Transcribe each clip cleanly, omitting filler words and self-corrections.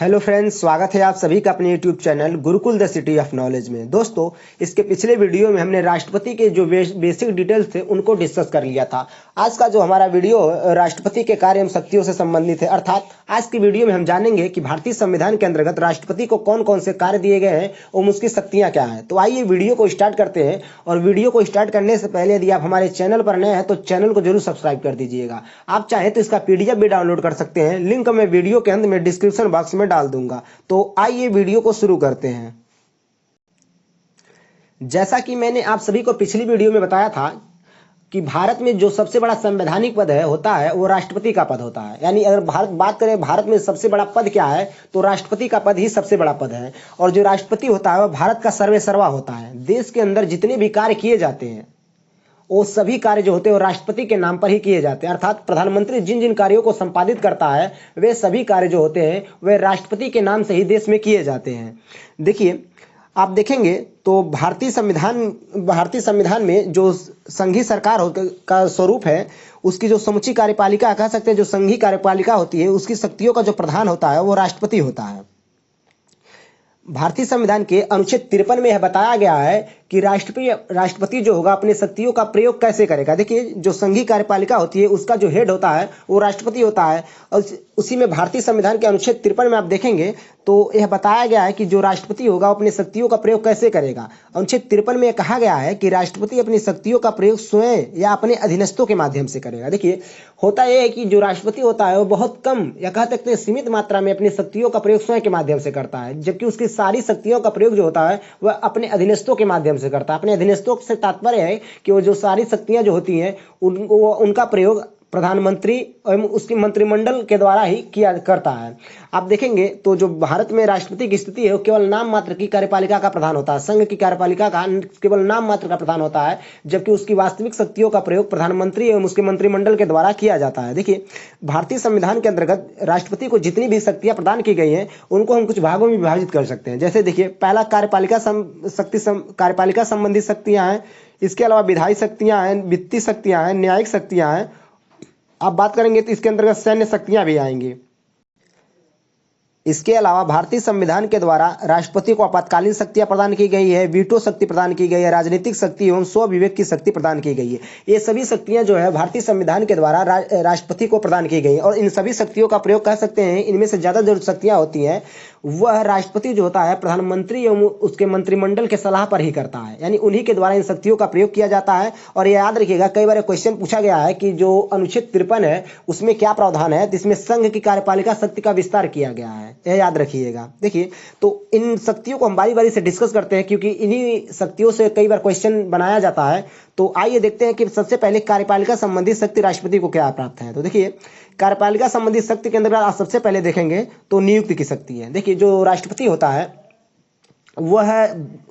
Hello friends, स्वागत है आप सभी का अपने YouTube channel Gurukul the city of knowledge में। दोस्तों, इसके पिछले वीडियो में हमने राष्ट्रपति के जो बेसिक डिटेल्स थे उनको डिस्कस कर लिया था। आज का जो हमारा वीडियो राष्ट्रपति के कार्य एवं शक्तियों से संबंधित है। अर्थात आज की वीडियो में हम जानेंगे कि भारतीय संविधान के अंतर्गत राष्ट्रपति को कौन कौन से कार्य दिए गए हैं और उसकी शक्तियाँ क्या हैं। तो आइए वीडियो को स्टार्ट करते हैं। और वीडियो को स्टार्ट करने से पहले यदि आप हमारे चैनल पर नए हैं तो चैनल को जरूर सब्सक्राइब कर दीजिएगा। आप चाहें तो इसका पीडीएफ भी डाउनलोड कर सकते हैं, लिंक मैं वीडियो के अंत में डिस्क्रिप्शन बॉक्स में डाल दूंगा। तो आइए वीडियो को शुरू करते हैं। जैसा कि मैंने आप सभी को पिछली वीडियो में बताया था कि भारत में जो सबसे बड़ा संवैधानिक पद होता है वो राष्ट्रपति का पद होता है। यानी अगर बात करें भारत में सबसे बड़ा पद क्या है तो राष्ट्रपति का पद ही सबसे बड़ा पद है। और जो राष्ट्रपति होता है वह भारत का सर्वेसर्वा होता है। देश के अंदर जितने भी कार्य किए जाते हैं वो सभी कार्य जो होते हैं वो राष्ट्रपति के नाम पर ही किए जाते हैं। अर्थात प्रधानमंत्री जिन जिन कार्यों को संपादित करता है वे सभी कार्य जो होते हैं वे राष्ट्रपति के नाम से ही देश में किए जाते हैं। देखिए, आप देखेंगे तो भारतीय संविधान में जो संघीय सरकार का स्वरूप है, उसकी जो समुची कार्यपालिका कह सकते हैं, जो संघीय कार्यपालिका होती है, उसकी शक्तियों का जो प्रधान होता है वो राष्ट्रपति होता है। भारतीय संविधान के अनुच्छेद 53 में यह बताया गया है कि राष्ट्रपति जो होगा अपनी शक्तियों का प्रयोग कैसे करेगा। देखिए, जो संघीय कार्यपालिका होती है उसका जो हेड होता है वो राष्ट्रपति होता है। और उसी में भारतीय संविधान के अनुच्छेद 53 में आप देखेंगे तो यह बताया गया है कि जो राष्ट्रपति होगा अपनी शक्तियों का प्रयोग कैसे करेगा। अनुच्छेद 53 में यह कहा गया है कि राष्ट्रपति अपनी शक्तियों का प्रयोग स्वयं या अपने अधीनस्थों के माध्यम से करेगा। देखिए, होता यह है कि जो राष्ट्रपति होता है वो बहुत कम या कह सकते हैं सीमित मात्रा में अपनी शक्तियों का प्रयोग स्वयं के माध्यम से करता है, जबकि उसकी सारी शक्तियों का प्रयोग जो होता है वह अपने अधीनस्थों के माध्यम से करता है। अपने अधीनस्थों से तात्पर्य है कि वो जो सारी शक्तियां जो होती हैं उनका प्रयोग प्रधानमंत्री एवं उसके मंत्रिमंडल के द्वारा ही किया करता है। आप देखेंगे तो जो भारत में राष्ट्रपति की स्थिति है वो केवल नाम मात्र की कार्यपालिका का प्रधान होता है। संघ की कार्यपालिका का केवल नाम मात्र का प्रधान होता है, जबकि उसकी वास्तविक शक्तियों का प्रयोग प्रधानमंत्री एवं उसके मंत्रिमंडल के द्वारा किया जाता है। देखिए, भारतीय संविधान के अंतर्गत राष्ट्रपति को जितनी भी शक्तियां प्रदान की गई हैं उनको हम कुछ भागों में विभाजित कर सकते हैं। जैसे देखिए, पहला कार्यपालिका संबंधी शक्तियां हैं। इसके अलावा विधायी शक्तियां हैं, वित्तीय शक्तियां हैं, न्यायिक शक्तियां हैं। आप बात करेंगे तो इसके अंतर्गत सैन्य शक्तियां भी आएंगी। इसके अलावा भारतीय संविधान के द्वारा राष्ट्रपति को आपातकालीन शक्तियां प्रदान की गई है, वीटो शक्ति प्रदान की गई है, राजनीतिक शक्ति एवं स्व विवेक की शक्ति प्रदान की गई है। ये सभी शक्तियां जो है भारतीय संविधान के द्वारा राष्ट्रपति को प्रदान की गई है। और इन सभी शक्तियों का प्रयोग कह सकते हैं, इनमें से ज्यादा जो शक्तियां होती हैं वह राष्ट्रपति जो होता है प्रधानमंत्री एवं उसके मंत्रिमंडल के सलाह पर ही करता है। यानी उन्हीं के द्वारा इन शक्तियों का प्रयोग किया जाता है। और ये याद रखिएगा, कई बार क्वेश्चन पूछा गया है कि जो अनुच्छेद 53 है उसमें क्या प्रावधान है, जिसमें संघ की कार्यपालिका शक्ति का विस्तार किया गया है, यह याद रखिएगा। देखिए, तो इन शक्तियों को हम बारी बारी से डिस्कस करते हैं क्योंकि इन्हीं शक्तियों से कई बार क्वेश्चन बनाया जाता है। तो आइए देखते हैं कि सबसे पहले कार्यपालिका संबंधी शक्ति राष्ट्रपति को क्या प्राप्त है। तो देखिए, कार्यपालिका संबंधी शक्ति के अंदर आप सबसे पहले देखेंगे तो नियुक्ति की शक्ति है। देखिए, जो राष्ट्रपति होता है वह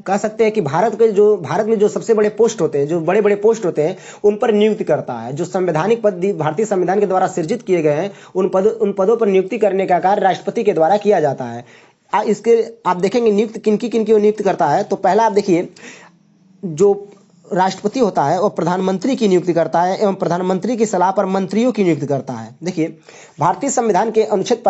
कह सकते हैं कि भारत में जो सबसे बड़े पोस्ट होते हैं, जो बड़े बड़े पोस्ट होते हैं उन पर नियुक्ति करता है। जो संवैधानिक पद भारतीय संविधान के द्वारा सृजित किए गए हैं उन पदों पर नियुक्ति करने का कार्य राष्ट्रपति के द्वारा किया जाता है। इसके आप देखेंगे नियुक्त किनकी नियुक्ति करता है। तो पहला आप देखिए, जो राष्ट्रपति होता है वो प्रधानमंत्री की नियुक्ति करता है एवं प्रधानमंत्री की सलाह पर मंत्रियों की नियुक्ति करता है। देखिए, भारतीय संविधान के अनुच्छेद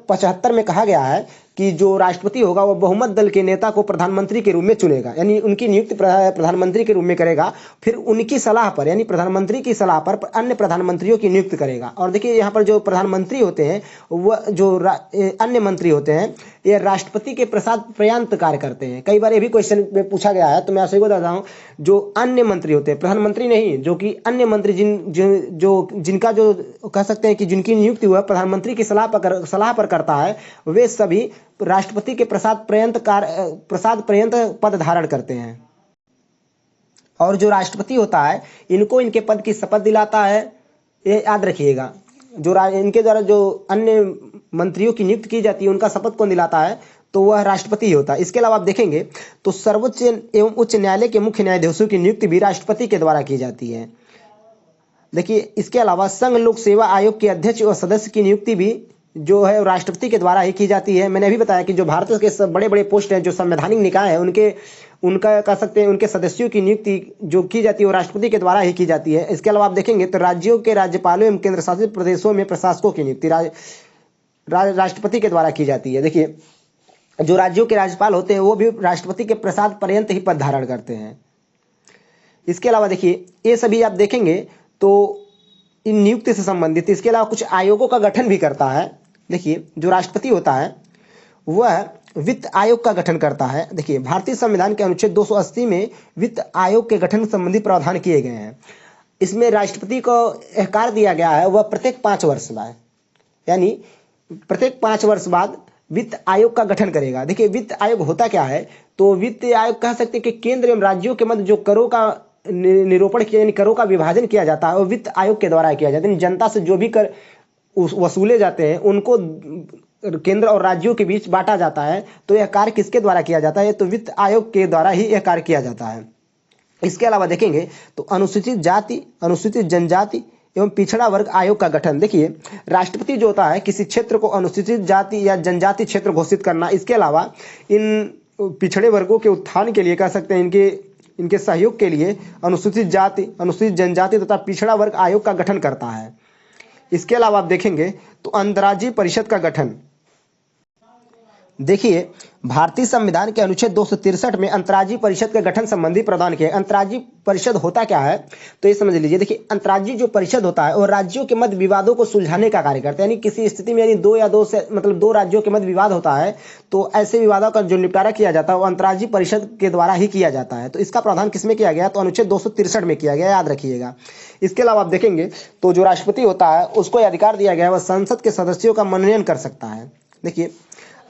75 में कहा गया है कि जो राष्ट्रपति होगा वो बहुमत दल के नेता को प्रधानमंत्री के रूप में चुनेगा, यानी उनकी नियुक्ति प्रधानमंत्री के रूप में करेगा। फिर उनकी सलाह पर यानी प्रधानमंत्री की सलाह पर अन्य प्रधानमंत्रियों की नियुक्ति करेगा। और देखिए, यहाँ पर जो प्रधानमंत्री होते हैं वह जो अन्य मंत्री होते हैं ये राष्ट्रपति के प्रसाद पर्यंत कार्य करते हैं। कई बार ये भी क्वेश्चन में पूछा गया है, तो मैं आपसे बताता हूँ, जो अन्य मंत्री होते हैं, प्रधानमंत्री नहीं, जो कि अन्य मंत्री जिनका जो कह सकते हैं कि जिनकी नियुक्ति हुआ प्रधानमंत्री की सलाह पर करता है, वे सभी राष्ट्रपति के प्रसाद पर्यंत पद धारण करते हैं। और जो राष्ट्रपति होता है इनको इनके पद की शपथ दिलाता है। ये याद रखिएगा, इनके द्वारा जो अन्य मंत्रियों की नियुक्ति की जाती है उनका शपथ कौन दिलाता है, तो वह राष्ट्रपति ही होता है। इसके अलावा आप देखेंगे तो सर्वोच्च एवं उच्च न्यायालय के मुख्य न्यायाधीशों की नियुक्ति भी राष्ट्रपति के द्वारा की जाती है। देखिए, इसके अलावा संघ लोक सेवा आयोग के अध्यक्ष और सदस्य की नियुक्ति भी जो है राष्ट्रपति के द्वारा ही की जाती है। मैंने अभी बताया कि जो भारत के सब बड़े बड़े पोस्ट हैं, जो संवैधानिक निकाय है, उनका कह सकते हैं उनके सदस्यों की नियुक्ति जो की जाती है वो राष्ट्रपति के द्वारा ही की जाती है। इसके अलावा आप देखेंगे तो राज्यों के राज्यपालों एवं केंद्र शासित प्रदेशों में प्रशासकों की नियुक्ति राष्ट्रपति के द्वारा की जाती है। देखिए, जो राज्यों के राज्यपाल होते हैं वो भी राष्ट्रपति के प्रसाद पर्यंत ही पद धारण करते हैं। इसके अलावा देखिए, ये सभी आप देखेंगे तो इन नियुक्ति से संबंधित इसके अलावा कुछ आयोगों का गठन भी करता है। देखिए, जो राष्ट्रपति होता है वह वित्त आयोग का गठन करता है। देखिए, भारतीय संविधान के अनुच्छेद 280 में वित्त आयोग के गठन संबंधी प्रावधान किए गए हैं। इसमें राष्ट्रपति को अधिकार दिया गया है वह प्रत्येक 5 वर्ष बाद, यानी प्रत्येक 5 वर्ष बाद वित्त आयोग का गठन करेगा। देखिए, वित्त आयोग होता क्या है, तो वित्त आयोग कह सकते हैं कि केंद्र एवं राज्यों के मध्य जो करों का निरूपण किया, यानी करों का विभाजन किया जाता है, वो वित्त आयोग के द्वारा किया जाता है। जनता से जो भी कर वसूले जाते हैं उनको केंद्र और राज्यों के बीच बांटा जाता है। तो यह कार्य किसके द्वारा किया जाता है, तो वित्त आयोग के द्वारा ही यह कार्य किया जाता है। इसके अलावा देखेंगे तो अनुसूचित जाति, अनुसूचित जनजाति एवं पिछड़ा वर्ग आयोग का गठन। देखिए, राष्ट्रपति जो होता है किसी क्षेत्र को अनुसूचित जाति या जनजाति क्षेत्र घोषित करना, इसके अलावा इन पिछड़े वर्गों के उत्थान के लिए कह सकते हैं इनके सहयोग के लिए अनुसूचित जाति, अनुसूचित जनजाति तथा पिछड़ा वर्ग आयोग का गठन करता है। इसके अलावा आप देखेंगे तो अंतर्राज्यीय परिषद का गठन। देखिए, भारतीय संविधान के अनुच्छेद 263 में अंतर्राज्यीय परिषद के गठन संबंधी प्रावधान किया है। अंतर्राज्यीय परिषद होता क्या है, तो ये समझ लीजिए। देखिए, अंतर्राज्यीय जो परिषद होता है वो राज्यों के मध्य विवादों को सुलझाने का कार्य करता है। यानी किसी स्थिति में यानी दो राज्यों के मध्य विवाद होता है तो ऐसे विवादों का जो निपटारा किया जाता है वो अंतर्राज्यीय परिषद के द्वारा ही किया जाता है। तो इसका प्रावधान किसमें किया गया, तो अनुच्छेद 263 में किया गया, याद रखिएगा। इसके अलावा आप देखेंगे तो जो राष्ट्रपति होता है उसको अधिकार दिया गया है वह संसद के सदस्यों का मनोनयन कर सकता है। देखिए,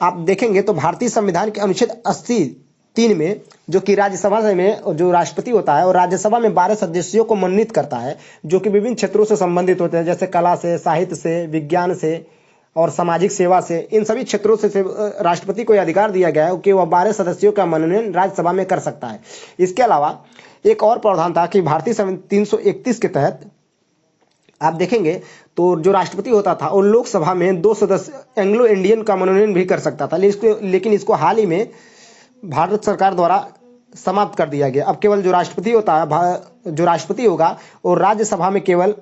आप देखेंगे तो भारतीय संविधान के अनुच्छेद 80(3) में जो कि राज्यसभा में जो राष्ट्रपति होता है और राज्यसभा में 12 सदस्यों को मनोनीत करता है जो कि विभिन्न क्षेत्रों से संबंधित होते हैं, जैसे कला से, साहित्य से, विज्ञान से और सामाजिक सेवा से। इन सभी क्षेत्रों से राष्ट्रपति को यह अधिकार दिया गया है कि वह 12 सदस्यों का मनोनयन राज्यसभा में कर सकता है। इसके अलावा एक और प्रावधान था कि भारतीय संविधान 331 के तहत आप देखेंगे तो जो राष्ट्रपति होता था और लोकसभा में 2 सदस्य एंग्लो इंडियन का मनोनयन भी कर सकता था, लेकिन इसको हाल ही में भारत सरकार द्वारा समाप्त कर दिया गया। अब केवल जो राष्ट्रपति होता है, जो राष्ट्रपति होगा और राज्यसभा में केवल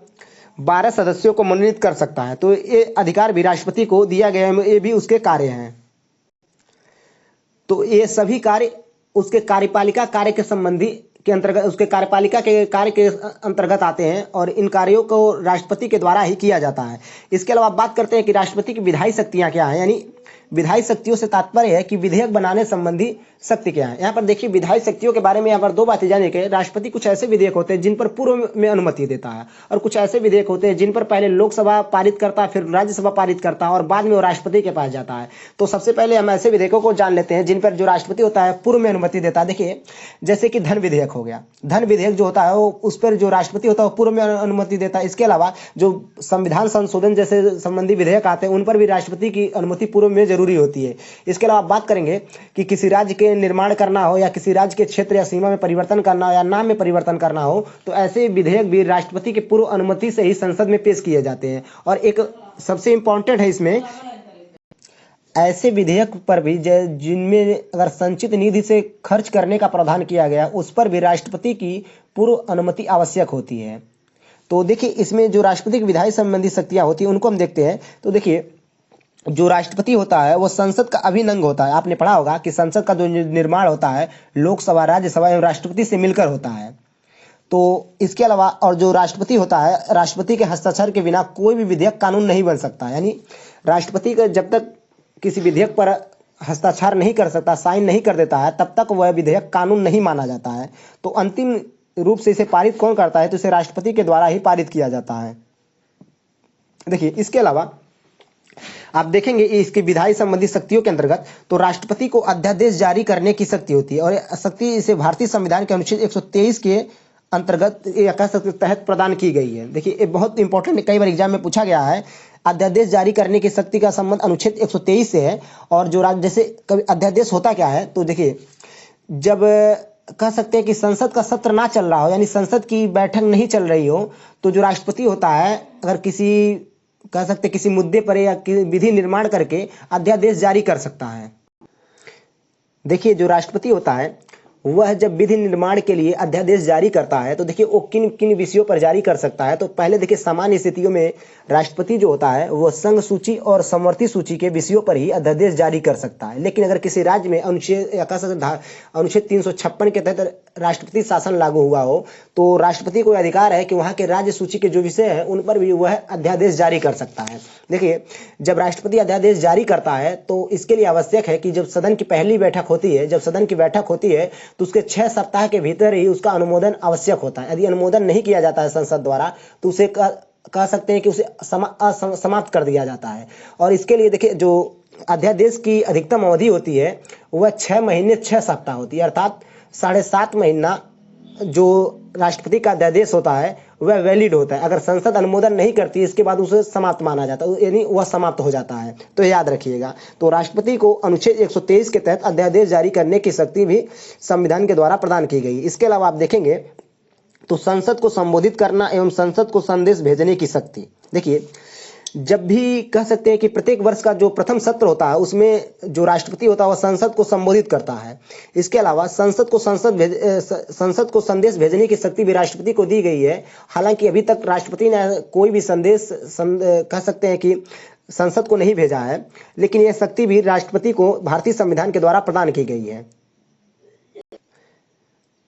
12 सदस्यों को मनोनीत कर सकता है। तो ये अधिकार भी राष्ट्रपति को दिया गया है, ये भी उसके कार्य हैं। तो ये सभी कार्य उसके कार्यपालिका कार्य के संबंधी के अंतर्गत, उसके कार्यपालिका के कार्य के अंतर्गत आते हैं और इन कार्यों को राष्ट्रपति के द्वारा ही किया जाता है। इसके अलावा बात करते हैं कि राष्ट्रपति की विधायी शक्तियां क्या हैं। यानी विधायी शक्तियों से तात्पर्य है कि विधेयक बनाने संबंधी शक्ति क्या है। यहाँ पर देखिए, विधायी शक्तियों के बारे में यहाँ पर 2 बातें जाने के। राष्ट्रपति कुछ ऐसे विधेयक होते हैं जिन पर पूर्व में अनुमति देता है और कुछ ऐसे विधेयक होते हैं जिन पर पहले लोकसभा पारित करता है, फिर राज्यसभा पारित करता है और बाद में वो राष्ट्रपति के पास जाता है। तो सबसे पहले हम ऐसे विधेयकों को जान लेते हैं जिन पर जो राष्ट्रपति होता है पूर्व में अनुमति देता है। देखिए, जैसे कि धन विधेयक हो गया। धन विधेयक जो होता है वो उस पर जो राष्ट्रपति होता है वो पूर्व में अनुमति देता है। इसके अलावा जो संविधान संशोधन जैसे संबंधी विधेयक आते हैं उन पर भी राष्ट्रपति की अनुमति पूर्व में जरूरी होती है। इसके अलावा बात करेंगे कि किसी राज्य के निर्माण करना हो या किसी राज्य के क्षेत्र या सीमा में परिवर्तन करना हो या नाम में परिवर्तन करना हो तो ऐसे विधेयक भी राष्ट्रपति के पूर्व अनुमति से ही संसद में पेश किए जाते हैं। और एक सबसे इंपॉर्टेंट है इसमें, ऐसे विधेयक पर भी जिनमें अगर संचित निधि से खर्च करने का प्रावधान किया गया उस पर भी राष्ट्रपति की पूर्व अनुमति आवश्यक होती है। तो देखिए, इसमें जो राष्ट्रपति की विधायी संबंधी शक्तियां होती हैं उनको हम देखते हैं। तो देखिए, जो राष्ट्रपति होता है वो संसद का अभिन्न अंग होता है। आपने पढ़ा होगा कि संसद का जो निर्माण होता है लोकसभा, राज्यसभा एवं राष्ट्रपति से मिलकर होता है। तो इसके अलावा और जो राष्ट्रपति होता है, राष्ट्रपति के हस्ताक्षर के बिना कोई भी विधेयक कानून नहीं बन सकता। यानी राष्ट्रपति का जब तक किसी विधेयक पर हस्ताक्षर नहीं कर सकता, साइन नहीं कर देता है, तब तक वह विधेयक कानून नहीं माना जाता है। तो अंतिम रूप से इसे पारित कौन करता है, तो इसे राष्ट्रपति के द्वारा ही पारित किया जाता है। देखिए, इसके अलावा आप देखेंगे इसकी विधायी संबंधी शक्तियों के अंतर्गत तो राष्ट्रपति को अध्यादेश जारी करने की शक्ति होती है और शक्ति इसे भारतीय संविधान के अनुच्छेद 123 के अंतर्गत कह सकते तहत प्रदान की गई है। देखिए, ये बहुत इंपॉर्टेंट, कई बार एग्जाम में पूछा गया है। अध्यादेश जारी करने की शक्ति का संबंध अनुच्छेद 123 से है। और जो जैसे कभी अध्यादेश होता क्या है, तो देखिए, जब कह सकते हैं कि संसद का सत्र ना चल रहा हो, यानी संसद की बैठक नहीं चल रही हो, तो जो राष्ट्रपति होता है अगर कह सकते किसी मुद्दे पर या विधि निर्माण करके अध्यादेश जारी कर सकता है। देखिए, जो राष्ट्रपति होता है वह जब विधि निर्माण के लिए अध्यादेश जारी करता है तो देखिए वो किन किन विषयों पर जारी कर सकता है। तो पहले देखिए सामान्य स्थितियों में राष्ट्रपति जो होता है वो संघ सूची और समवर्ती सूची के विषयों पर ही अध्यादेश जारी कर सकता है। लेकिन अगर किसी राज्य में अनुच्छेद 356 के तहत राष्ट्रपति शासन लागू हुआ हो तो राष्ट्रपति को अधिकार है कि वहाँ के राज्य सूची के जो विषय हैं उन पर भी वह अध्यादेश जारी कर सकता है। देखिए जब राष्ट्रपति अध्यादेश जारी करता है तो इसके लिए आवश्यक है कि जब सदन की पहली बैठक होती है, जब सदन की बैठक होती है तो उसके 6 सप्ताह के भीतर ही उसका अनुमोदन आवश्यक होता है। यदि अनुमोदन नहीं किया जाता है संसद द्वारा तो उसे कह सकते हैं कि उसे समाप्त कर दिया जाता है। और इसके लिए देखिए जो अध्यादेश की अधिकतम अवधि होती है वह 6 महीने 6 सप्ताह होती है, अर्थात 7.5 महीना जो राष्ट्रपति का अध्यादेश होता है वह वैलिड होता है। अगर संसद अनुमोदन नहीं करती इसके बाद उसे समाप्त माना जाता है, यानी वह समाप्त हो जाता है। तो याद रखिएगा, तो राष्ट्रपति को अनुच्छेद 123 के तहत अध्यादेश जारी करने की शक्ति भी संविधान के द्वारा प्रदान की गई। इसके अलावा आप देखेंगे तो संसद को संबोधित करना एवं संसद को संदेश भेजने की शक्ति। देखिए जब भी कह सकते हैं कि प्रत्येक वर्ष का जो प्रथम सत्र होता है उसमें जो राष्ट्रपति होता है वह संसद को संबोधित करता है। इसके अलावा संसद को संदेश भेजने की शक्ति भी राष्ट्रपति को दी गई है। हालांकि अभी तक राष्ट्रपति ने कोई भी संदेश कह सकते हैं कि संसद को नहीं भेजा है, लेकिन यह शक्ति भी राष्ट्रपति को भारतीय संविधान के द्वारा प्रदान की गई है।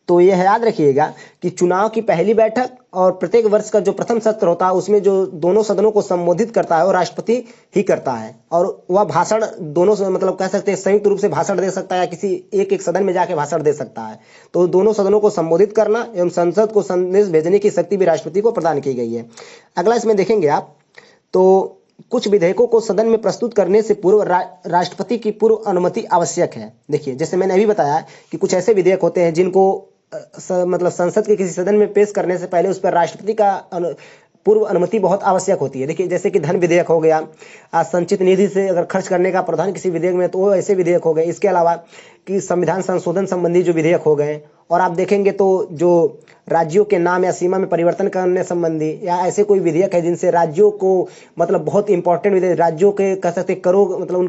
तो यह याद रखिएगा कि चुनाव की पहली बैठक और प्रत्येक वर्ष का जो प्रथम सत्र होता है उसमें जो दोनों सदनों को संबोधित करता है वो राष्ट्रपति ही करता है। और वह भाषण दोनों से मतलब कह सकते हैं संयुक्त रूप से भाषण दे सकता है या किसी एक सदन में जाके भाषण दे सकता है। तो दोनों सदनों को संबोधित करना एवं संसद को संदेश भेजने की शक्ति भी राष्ट्रपति को प्रदान की गई है। अगला इसमें देखेंगे आप तो कुछ विधेयकों को सदन में प्रस्तुत करने से पूर्व राष्ट्रपति की पूर्व अनुमति आवश्यक है। देखिए जैसे मैंने अभी बताया कि कुछ ऐसे विधेयक होते हैं जिनको मतलब संसद के किसी सदन में पेश करने से पहले उस पर राष्ट्रपति का पूर्व अनुमति बहुत आवश्यक होती है। देखिए जैसे कि धन विधेयक हो गया, संचित निधि से अगर खर्च करने का प्रावधान किसी विधेयक में तो वो ऐसे विधेयक हो गए। इसके अलावा कि संविधान संशोधन संबंधी जो विधेयक हो गए, और आप देखेंगे तो जो राज्यों के नाम या सीमा में परिवर्तन करने संबंधी या ऐसे कोई विधेयक है जिनसे राज्यों को मतलब बहुत इंपॉर्टेंट विधेयक, राज्यों के कह सकते करोड़ मतलब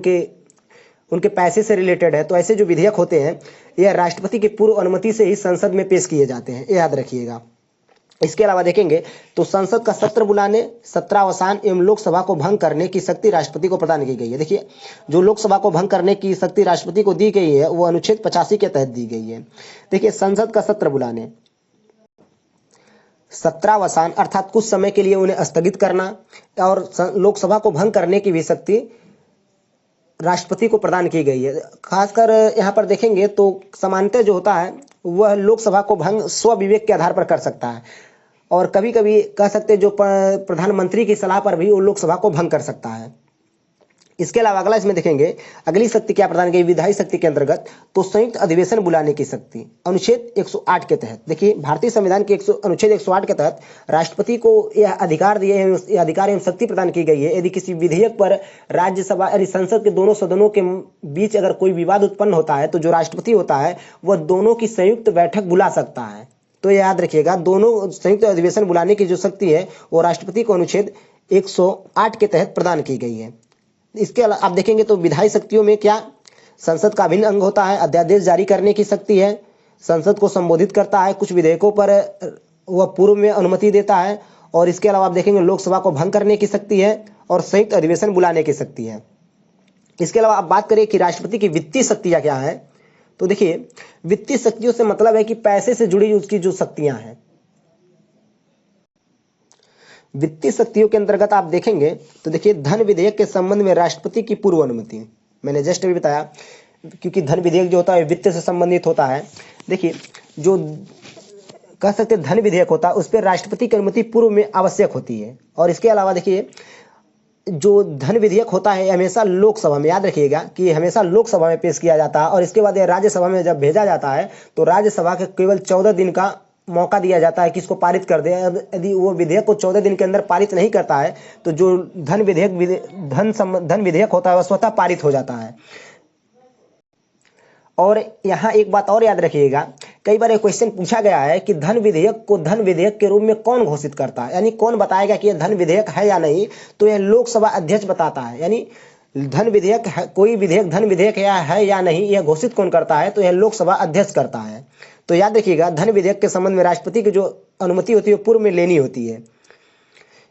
उनके पैसे से रिलेटेड है, तो ऐसे जो विधेयक होते हैं यह राष्ट्रपति की पूर्व अनुमति से ही संसद में पेश किए जाते हैं, ये याद रखिएगा। इसके अलावा देखेंगे तो संसद का सत्र बुलाने, सत्रावसान एवं लोकसभा को भंग करने की शक्ति राष्ट्रपति को प्रदान की गई है। देखिए जो लोकसभा को भंग करने की शक्ति राष्ट्रपति को दी गई है वो अनुच्छेद 85 के तहत दी गई है। देखिए संसद का सत्र बुलाने, सत्रावसान अर्थात कुछ समय के लिए उन्हें स्थगित करना और लोकसभा को भंग करने की भी शक्ति राष्ट्रपति को प्रदान की गई है। खासकर यहाँ पर देखेंगे तो सामान्यतः जो होता है वह लोकसभा को भंग स्वविवेक के आधार पर कर सकता है, और कभी कभी कह सकते हैं जो प्रधानमंत्री की सलाह पर भी वो लोकसभा को भंग कर सकता है। इसके अलावा अगला इसमें देखेंगे अगली शक्ति क्या प्रदान की विधायी शक्ति के अंतर्गत, तो संयुक्त अधिवेशन बुलाने की शक्ति अनुच्छेद 108 के तहत। देखिए भारतीय संविधान के अनुच्छेद 108 के तहत राष्ट्रपति को यह अधिकार दिए हैं, यह अधिकार एवं शक्ति प्रदान की गई है। यदि किसी विधेयक पर राज्यसभा यानी संसद के दोनों सदनों के बीच अगर कोई विवाद उत्पन्न होता है तो जो राष्ट्रपति होता है वह दोनों की संयुक्त बैठक बुला सकता है। तो याद रखिएगा दोनों संयुक्त अधिवेशन बुलाने की जो शक्ति है वो राष्ट्रपति को अनुच्छेद 108 के तहत प्रदान की गई है। इसके अलावा आप देखेंगे तो विधायी शक्तियों में क्या, संसद का अभिन्न अंग होता है, अध्यादेश जारी करने की शक्ति है, संसद को संबोधित करता है, कुछ विधेयकों पर वह पूर्व में अनुमति देता है, और इसके अलावा आप देखेंगे लोकसभा को भंग करने की शक्ति है और संयुक्त अधिवेशन बुलाने की शक्ति है। इसके अलावा आप बात करें कि राष्ट्रपति की वित्तीय शक्तियां क्या है, तो देखिए वित्तीय शक्तियों से मतलब है कि पैसे से जुड़ी उसकी जो शक्तियां हैं। वित्तीय शक्तियों के अंतर्गत आप देखेंगे तो देखिए धन विधेयक के संबंध में राष्ट्रपति की पूर्व अनुमति, मैंने जस्ट अभी बताया क्योंकि धन विधेयक जो होता है वित्त से संबंधित होता है। देखिए जो कह सकते धन विधेयक होता है उस पर राष्ट्रपति की अनुमति पूर्व में आवश्यक होती है। और इसके अलावा देखिए जो धन विधेयक होता है हमेशा लोकसभा में, याद रखिएगा कि हमेशा लोकसभा में पेश किया जाता है, और इसके बाद राज्यसभा में जब भेजा जाता है तो राज्यसभा के केवल 14 दिन का मौका दिया जाता है कि इसको पारित कर दे। यदि वो विधेयक को 14 दिन के अंदर पारित नहीं करता है तो जो धन विधेयक होता है वह स्वतः पारित हो जाता है। और यहाँ एक बात और याद रखिएगा, कई बार एक क्वेश्चन पूछा गया है कि धन विधेयक को धन विधेयक के रूप में कौन घोषित करता है, यानी कौन बताएगा कि यह धन विधेयक है या नहीं, तो यह लोकसभा अध्यक्ष बताता है। यानी धन विधेयक है, कोई विधेयक धन विधेयक है या नहीं, यह घोषित कौन करता है? तो यह लोकसभा अध्यक्ष करता है। तो याद रखिएगा, धन विधेयक के संबंध में राष्ट्रपति की जो अनुमति होती है पूर्व में लेनी होती है।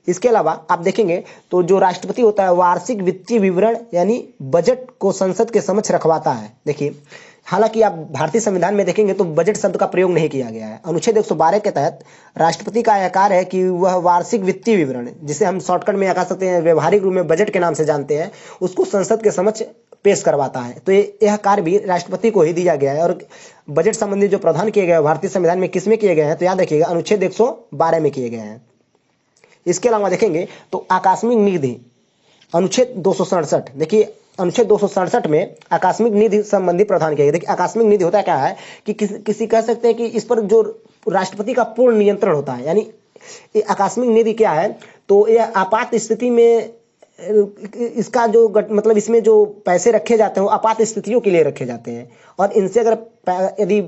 इसके अलावा आप देखेंगे तो जो राष्ट्रपति होता है वार्षिक वित्तीय विवरण यानी बजट को संसद के समक्ष रखवाता है। देखिए, हालांकि आप भारतीय संविधान में देखेंगे तो बजट शब्द का प्रयोग नहीं किया गया है। अनुच्छेद 112 के तहत राष्ट्रपति का यह कार्य है कि वह वार्षिक वित्तीय विवरण, जिसे हम शॉर्टकट में कह सकते हैं, व्यवहारिक रूप में बजट के नाम से जानते हैं, उसको संसद के समक्ष पेश करवाता है। तो यह कार्य भी राष्ट्रपति को ही दिया गया है। और बजट संबंधी जो प्रावधान किए गए भारतीय संविधान में किसमें किए गए हैं? तो याद रखिएगा, अनुच्छेद 112 में किए गए हैं। इसके अलावा देखेंगे तो आकस्मिक निधि, अनुच्छेद 267, देखिए अनुच्छेद 267 में आकस्मिक निधि संबंधी प्रावधान किया गया। देखिए, आकस्मिक निधि होता क्या है कि किसी कह सकते हैं कि इस पर जो राष्ट्रपति का पूर्ण नियंत्रण होता है। यानी आकस्मिक निधि क्या है? तो यह आपात स्थिति में इसका जो मतलब इसमें जो पैसे रखे जाते हैं वो आपात स्थितियों के लिए रखे जाते हैं। और इनसे अगर यदि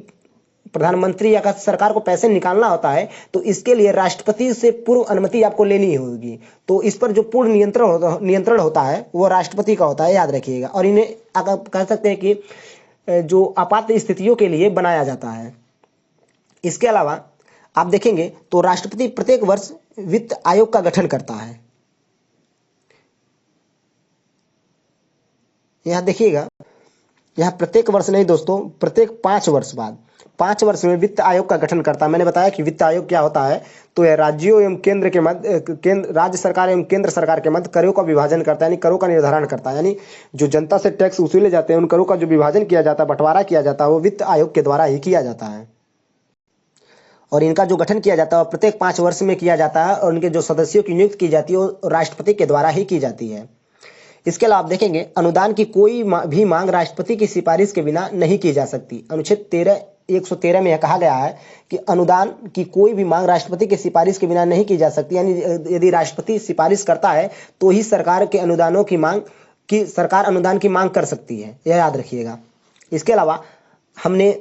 प्रधानमंत्री या सरकार को पैसे निकालना होता है तो इसके लिए राष्ट्रपति से पूर्व अनुमति आपको लेनी होगी। तो इस पर जो पूर्ण नियंत्रण होता है वो राष्ट्रपति का होता है, याद रखिएगा। और इन्हें आप कह सकते हैं कि जो आपात स्थितियों के लिए बनाया जाता है। इसके अलावा आप देखेंगे तो राष्ट्रपति प्रत्येक वर्ष वित्त आयोग का गठन करता है। यहां देखिएगा, यह प्रत्येक वर्ष नहीं दोस्तों, प्रत्येक 5 वर्ष बाद, 5 वर्ष में वित्त आयोग का गठन करता है। मैंने बताया कि वित्त आयोग क्या होता है, तो यह राज्यों एवं केंद्र के मध्य राज्य सरकार एवं केंद्र सरकार के मध्य करों का विभाजन करता है, यानी करों का निर्धारण करता है। यानी जो जनता से टैक्स वसूले जाते हैं उन करों का जो विभाजन किया जाता है, बंटवारा किया जाता है, वो वित्त आयोग के द्वारा ही किया जाता है। और इनका जो गठन किया जाता है वो प्रत्येक 5 वर्ष में किया जाता है। और उनके जो सदस्यों की नियुक्ति की जाती है वो राष्ट्रपति के द्वारा ही की जाती है। इसके अलावा आप देखेंगे अनुदान की कोई भी मांग राष्ट्रपति की सिफारिश के बिना नहीं की जा सकती। अनुच्छेद 113 में यह कहा गया है कि अनुदान की कोई भी मांग राष्ट्रपति की सिफारिश के बिना नहीं की जा सकती। यानी यदि राष्ट्रपति सिफारिश करता है तो ही सरकार के अनुदानों की मांग की सरकार अनुदान की मांग कर सकती है, यह याद रखिएगा। इसके अलावा हमने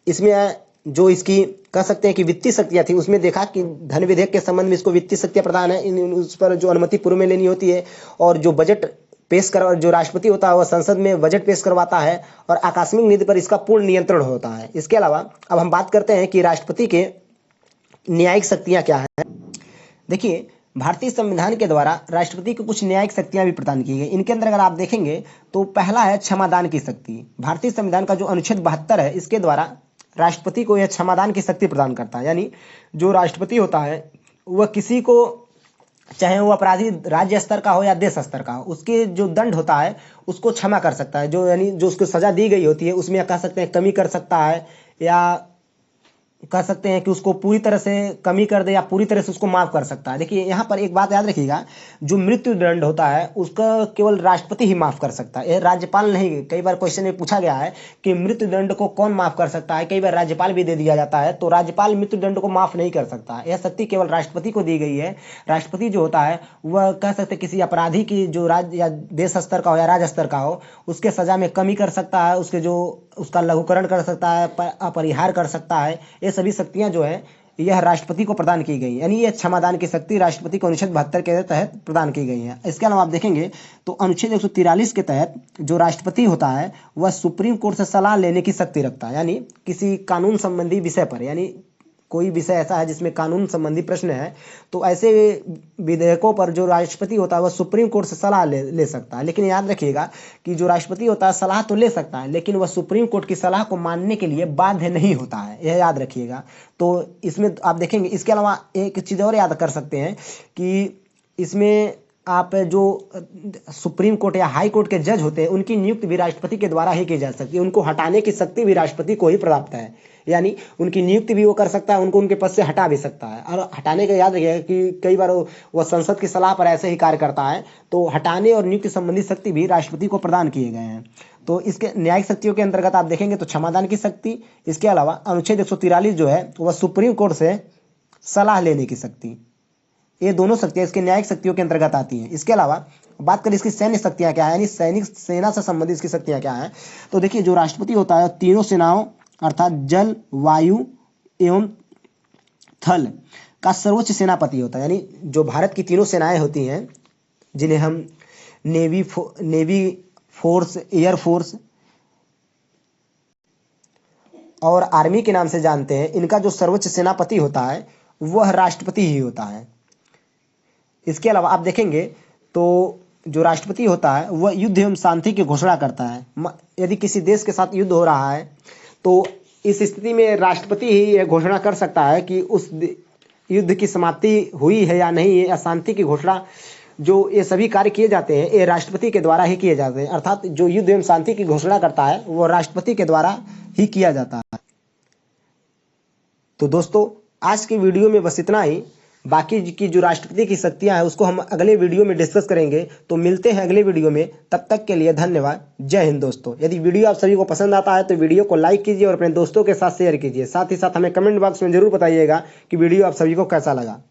इसमें जो इसकी कह सकते हैं कि वित्तीय शक्तियां थी उसमें देखा कि धन विधेयक के संबंध में इसको वित्तीय शक्तियां प्रदान है, उस पर जो अनुमति पूर्व में लेनी होती है। और जो बजट पेश कर जो राष्ट्रपति होता है वह संसद में बजट पेश करवाता है। और आकस्मिक निधि पर इसका पूर्ण नियंत्रण होता है। इसके अलावा अब हम बात करते हैं कि राष्ट्रपति के न्यायिक शक्तियां क्या हैं। देखिए, भारतीय संविधान के द्वारा राष्ट्रपति को कुछ न्यायिक शक्तियां भी प्रदान की गई। इनके अंदर अगर आप देखेंगे तो पहला है क्षमादान की शक्ति। भारतीय संविधान का जो अनुच्छेद 72 है इसके द्वारा राष्ट्रपति को यह क्षमादान की शक्ति प्रदान करता है। यानी जो राष्ट्रपति होता है वह किसी को, चाहे वो अपराधी राज्य स्तर का हो या देश स्तर का हो, उसके जो दंड होता है उसको क्षमा कर सकता है। जो यानी जो उसको सजा दी गई होती है उसमें कह सकते हैं कमी कर सकता है, या कह सकते हैं कि उसको पूरी तरह से कमी कर दे या पूरी तरह से उसको माफ कर सकता है। देखिए, यहाँ पर एक बात याद रखिएगा, जो मृत्यु दंड होता है उसका केवल राष्ट्रपति ही माफ कर सकता है, यह राज्यपाल नहीं। कई बार क्वेश्चन में पूछा गया है कि मृत्यु दंड को कौन माफ कर सकता है, कई बार राज्यपाल भी दे दिया जाता है। तो राज्यपाल मृत्यु दंड को माफ नहीं कर सकता, यह शक्ति केवल राष्ट्रपति को दी गई है। राष्ट्रपति जो होता है वह कह सकते किसी अपराधी की जो राज्य या देश स्तर का हो या राज्य स्तर का हो उसके सजा में कमी कर सकता है, उसका लघुकरण कर सकता है, अपरिहार कर सकता है। ये सभी शक्तियां जो है यह राष्ट्रपति को प्रदान की गई। यानी यह क्षमादान की शक्ति राष्ट्रपति को अनुच्छेद 72 के तहत प्रदान की गई है। इसके अलावा आप देखेंगे तो अनुच्छेद 143 के तहत जो राष्ट्रपति होता है वह सुप्रीम कोर्ट से सलाह लेने की शक्ति रखता है। यानी किसी कानून संबंधी विषय पर, यानी कोई विषय ऐसा है जिसमें कानून संबंधी प्रश्न है तो ऐसे विधेयकों पर जो राष्ट्रपति होता है वह सुप्रीम कोर्ट से सलाह ले सकता है। लेकिन याद रखिएगा कि जो राष्ट्रपति होता है सलाह तो ले सकता है लेकिन वह सुप्रीम कोर्ट की सलाह को मानने के लिए बाध्य नहीं होता है, यह याद रखिएगा। तो इसमें आप देखेंगे, इसके अलावा एक चीज़ और याद कर सकते हैं कि इसमें आप जो सुप्रीम कोर्ट या हाई कोर्ट के जज होते हैं उनकी नियुक्ति भी राष्ट्रपति के द्वारा ही की जा सकती है। उनको हटाने की शक्ति भी राष्ट्रपति को ही प्राप्त है। यानी उनकी नियुक्ति भी वो कर सकता है, उनको उनके पद से हटा भी सकता है। और हटाने का याद रखिएगा कि कई बार वो संसद की सलाह पर ऐसे ही कार्य करता है, तो हटाने और नियुक्ति संबंधी शक्ति भी राष्ट्रपति को प्रदान किए गए हैं। तो इसके न्यायिक शक्तियों के अंतर्गत आप देखेंगे तो क्षमादान की शक्ति, इसके अलावा अनुच्छेद 143 जो है वह सुप्रीम कोर्ट से सलाह लेने की शक्ति, ये दोनों शक्तियां इसके न्यायिक शक्तियों के अंतर्गत आती हैं। इसके अलावा बात करें इसकी सैन्य शक्तियां क्या है, यानी सैनिक सेना से संबंधित इसकी शक्तियां क्या हैं। तो देखिए, जो राष्ट्रपति होता है तीनों सेनाओं अर्थात जल, वायु एवं थल का सर्वोच्च सेनापति होता है। यानी जो भारत की तीनों सेनाएं होती हैं जिन्हें हम नेवी फोर्स, एयरफोर्स और आर्मी के नाम से जानते हैं, इनका जो सर्वोच्च सेनापति होता है वह राष्ट्रपति ही होता है। इसके अलावा आप देखेंगे तो जो राष्ट्रपति होता है वह युद्ध एवं शांति की घोषणा करता है। यदि किसी देश के साथ युद्ध हो रहा है तो इस स्थिति में राष्ट्रपति ही यह घोषणा कर सकता है कि उस युद्ध की समाप्ति हुई है या नहीं है, या शांति की घोषणा। जो ये सभी कार्य किए जाते हैं ये राष्ट्रपति के द्वारा ही किए जाते हैं, अर्थात जो युद्ध एवं शांति की घोषणा करता है वो राष्ट्रपति के द्वारा ही किया जाता है। तो दोस्तों आज की वीडियो में बस इतना ही। बाकी की जो राष्ट्रपति की शक्तियां हैं उसको हम अगले वीडियो में डिस्कस करेंगे। तो मिलते हैं अगले वीडियो में, तब तक के लिए धन्यवाद। जय हिंद दोस्तों। यदि वीडियो आप सभी को पसंद आता है तो वीडियो को लाइक कीजिए और अपने दोस्तों के साथ शेयर कीजिए। साथ ही साथ हमें कमेंट बॉक्स में जरूर बताइएगा कि वीडियो आप सभी को कैसा लगा।